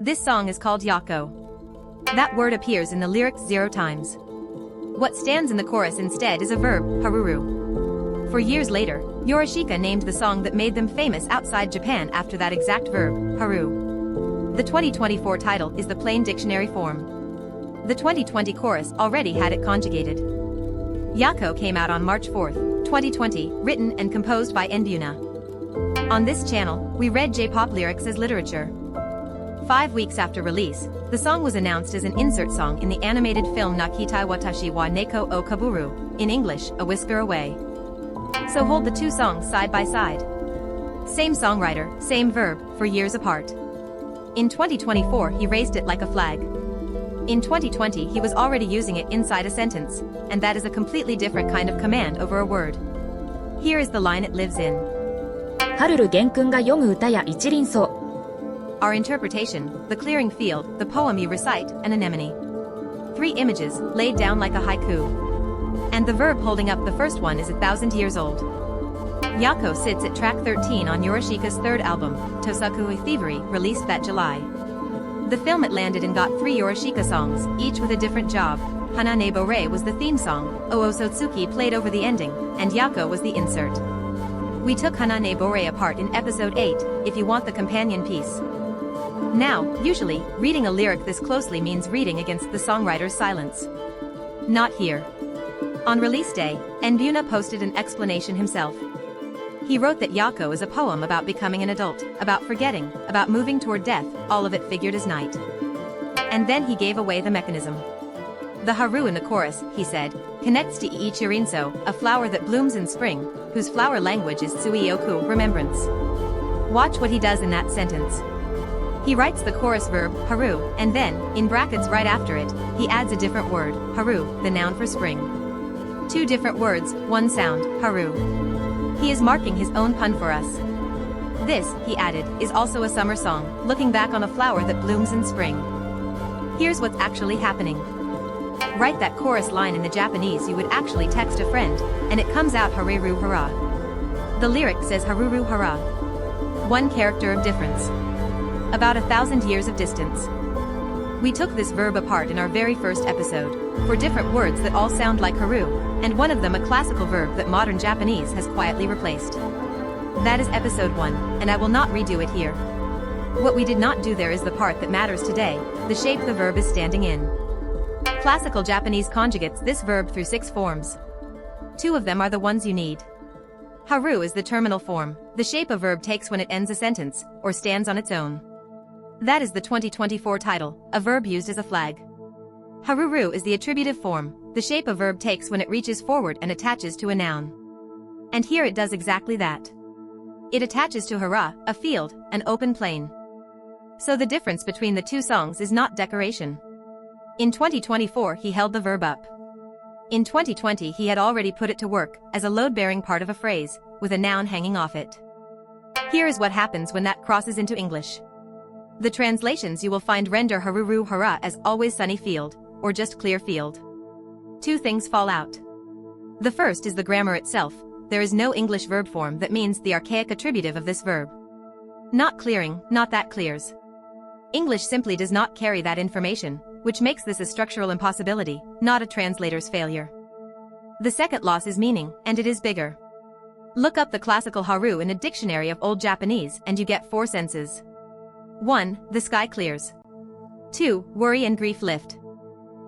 This song is called Yakou. That word appears in the lyrics 0 times. What stands in the chorus instead is a verb, haruru. For years later, Yorushika named the song that made them famous outside Japan after that exact verb, haru. The 2024 title is the plain dictionary form. The 2020 chorus already had it conjugated. Yakou came out on March 4, 2020, written and composed by Nbuna. On this channel, we read J-pop lyrics as literature. 5 weeks after release, the song was announced as an insert song in the animated film Nakitai Watashi wa Neko o Kaburu, in English, A Whisker Away. So hold the two songs side by side. Same songwriter, same verb, for years apart. In 2024 he raised it like a flag. In 2020 he was already using it inside a sentence, and that is a completely different kind of command over a word. Here is the line it lives in. 春る元君が読む歌や一輪草 Our interpretation, the clearing field, the poem you recite, an anemone. 3 images, laid down like a haiku. And the verb holding up the first one is 1,000 years old. Yakou sits at track 13 on Yorushika's third album, Tosaku Thievery, released that July. The film it landed and got 3 Yorushika songs, each with a different job. Hana ne Bore was the theme song, Oosotsuki played over the ending, and Yakou was the insert. We took Hana ne Bore apart in episode 8, if you want the companion piece. Now, usually, reading a lyric this closely means reading against the songwriter's silence. Not here. On release day, Nbuna posted an explanation himself. He wrote that Yakou is a poem about becoming an adult, about forgetting, about moving toward death, all of it figured as night. And then he gave away the mechanism. The haru in the chorus, he said, connects to Ichirinso, a flower that blooms in spring, whose flower language is Yoku, remembrance. Watch what he does in that sentence. He writes the chorus verb, haru, and then, in brackets right after it, he adds a different word, haru, the noun for spring. 2 different words, 1 sound, haru. He is marking his own pun for us. This, he added, is also a summer song, looking back on a flower that blooms in spring. Here's what's actually happening. Write that chorus line in the Japanese you would actually text a friend, and it comes out hareru hara. The lyric says haruru hara. 1 character of difference. About 1,000 years of distance. We took this verb apart in our very first episode, for different words that all sound like haru, and one of them a classical verb that modern Japanese has quietly replaced. That is episode 1, and I will not redo it here. What we did not do there is the part that matters today, the shape the verb is standing in. Classical Japanese conjugates this verb through 6 forms. 2 of them are the ones you need. Haru is the terminal form, the shape a verb takes when it ends a sentence, or stands on its own. That is the 2024 title, a verb used as a flag. Haruru is the attributive form, the shape a verb takes when it reaches forward and attaches to a noun. And here it does exactly that. It attaches to hara, a field, an open plain. So the difference between the 2 songs is not decoration. In 2024 he held the verb up. In 2020 he had already put it to work, as a load-bearing part of a phrase, with a noun hanging off it. Here is what happens when that crosses into English. The translations you will find render haruru hara as always sunny field, or just clear field. 2 things fall out. The first is the grammar itself, there is no English verb form that means the archaic attributive of this verb. Not clearing, not that clears. English simply does not carry that information, which makes this a structural impossibility, not a translator's failure. The second loss is meaning, and it is bigger. Look up the classical haru in a dictionary of Old Japanese and you get 4 senses. 1. The sky clears. 2. Worry and grief lift.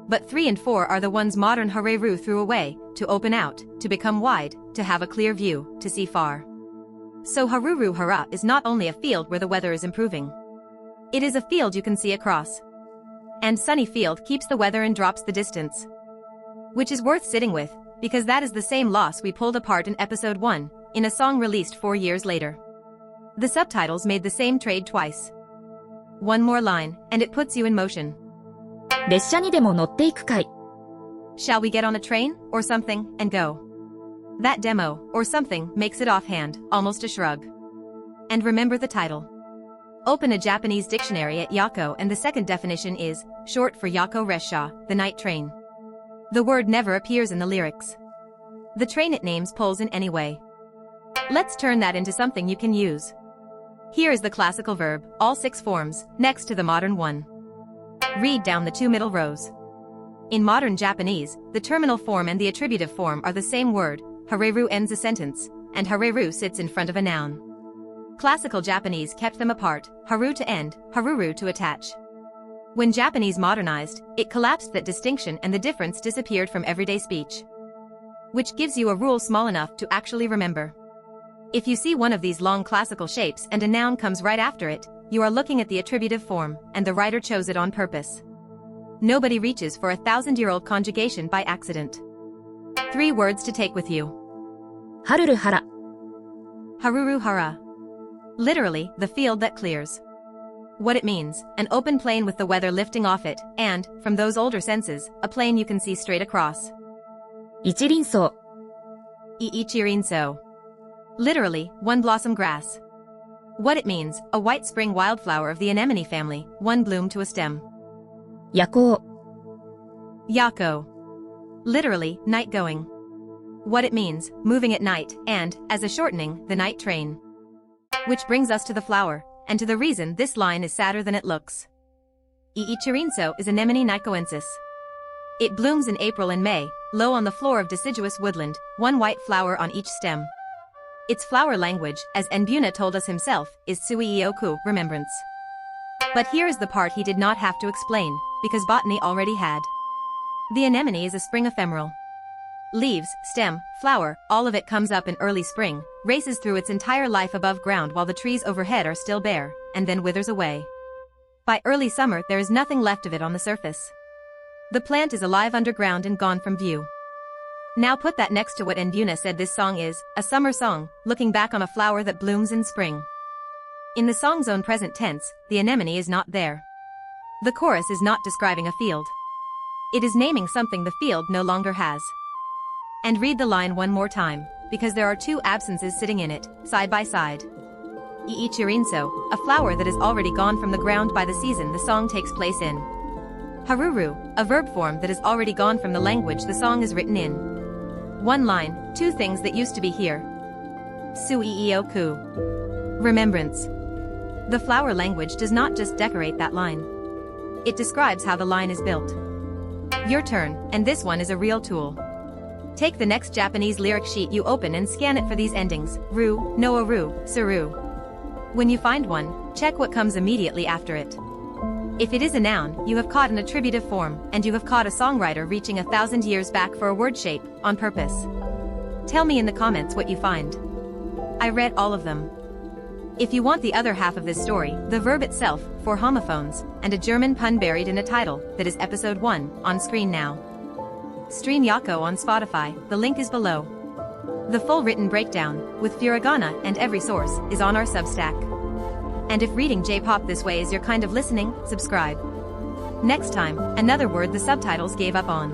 But 3 and 4 are the ones modern hareru threw away, to open out, to become wide, to have a clear view, to see far. So haruru hara is not only a field where the weather is improving. It is a field you can see across. And sunny field keeps the weather and drops the distance. Which is worth sitting with, because that is the same loss we pulled apart in episode 1, in a song released 4 years later. The subtitles made the same trade twice. 1 more line, and it puts you in motion. 列車にでも乗っていくかい Shall we get on a train, or something, and go? That demo, or something, makes it offhand, almost a shrug. And remember the title. Open a Japanese dictionary at Yakou and the second definition is, short for Yakou Resha, the night train. The word never appears in the lyrics. The train it names pulls in any way. Let's turn that into something you can use. Here is the classical verb, all 6 forms, next to the modern one. Read down the 2 middle rows. In modern Japanese, the terminal form and the attributive form are the same word. Hareru ends a sentence, and hareru sits in front of a noun. Classical Japanese kept them apart, haru to end, haruru to attach. When Japanese modernized, it collapsed that distinction and the difference disappeared from everyday speech. Which gives you a rule small enough to actually remember. If you see one of these long classical shapes and a noun comes right after it, you are looking at the attributive form, and the writer chose it on purpose. Nobody reaches for a 1,000-year-old conjugation by accident. 3 words to take with you. Haruru hara. Haruru hara. Literally, the field that clears. What it means, an open plain with the weather lifting off it, and, from those older senses, a plain you can see straight across. Ichirinso. Ichirinso. Literally, one blossom grass. What it means, a white spring wildflower of the anemone family, one bloom to a stem. Yakou. Yakou. Literally, night going. What it means, moving at night, and, as a shortening, the night train. Which brings us to the flower, and to the reason this line is sadder than it looks. Ichirinso is Anemone nicoensis. It blooms in April and May, low on the floor of deciduous woodland, one white flower on each stem. Its flower language, as Nbuna told us himself, is Yoku, remembrance. But here is the part he did not have to explain, because botany already had. The anemone is a spring ephemeral. Leaves, stem, flower, all of it comes up in early spring, races through its entire life above ground while the trees overhead are still bare, and then withers away. By early summer there is nothing left of it on the surface. The plant is alive underground and gone from view. Now put that next to what Nbuna said this song is, a summer song, looking back on a flower that blooms in spring. In the song's own present tense, the anemone is not there. The chorus is not describing a field. It is naming something the field no longer has. And read the line one more time, because there are 2 absences sitting in it, side by side. Ichirinso, a flower that is already gone from the ground by the season the song takes place in. Haruru, a verb form that is already gone from the language the song is written in. 1 line, 2 things that used to be here. Yoku. Remembrance. The flower language does not just decorate that line. It describes how the line is built. Your turn, and this one is a real tool. Take the next Japanese lyric sheet you open and scan it for these endings, ru, no-ru, suru. When you find one, check what comes immediately after it. If it is a noun, you have caught an attributive form, and you have caught a songwriter reaching 1,000 years back for a word shape, on purpose. Tell me in the comments what you find. I read all of them. If you want the other half of this story, the verb itself, 4 homophones, and a German pun buried in a title, that is episode 1, on screen now. Stream Yakou on Spotify, the link is below. The full written breakdown, with furigana and every source, is on our Substack. And if reading J-pop this way is your kind of listening, subscribe. Next time, another word the subtitles gave up on.